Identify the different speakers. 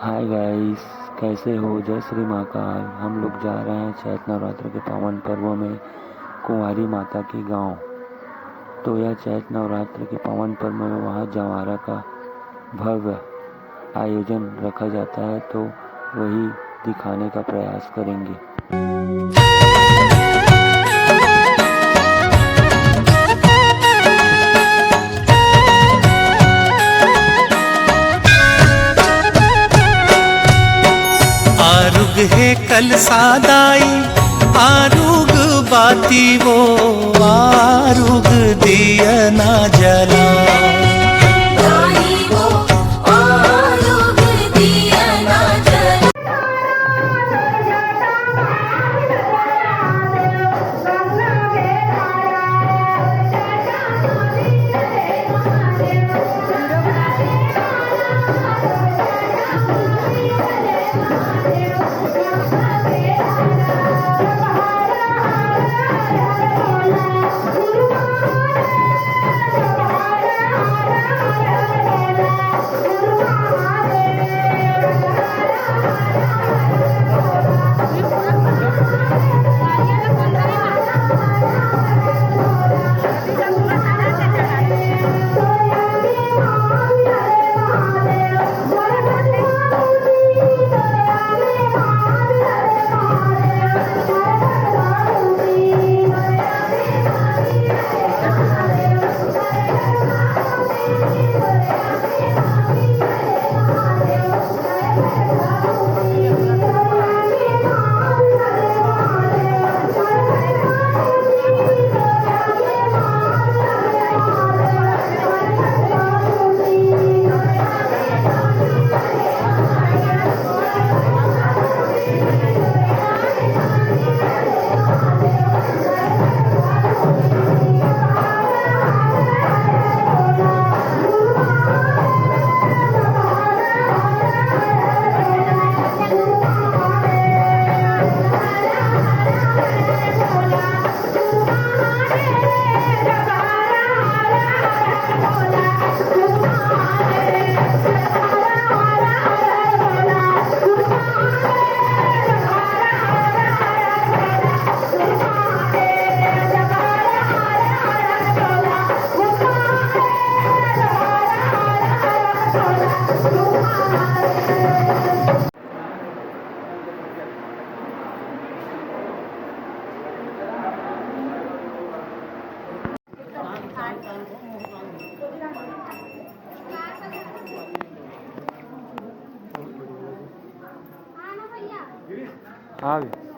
Speaker 1: Hi guys, कैसे हो। जय श्री महाकाल। हम लोग जा रहे हैं चैत नवरात्र के पावन पर्व में कुंवारी माता के गांव। तो यह चैत नवरात्र के पावन पर्व में वहाँ जवारा का भव्य आयोजन रखा जाता है, तो वही दिखाने का प्रयास करेंगे।
Speaker 2: आरुग है कल सादाई आरुग बाती वो आरुग दिया ना जला
Speaker 1: हाँ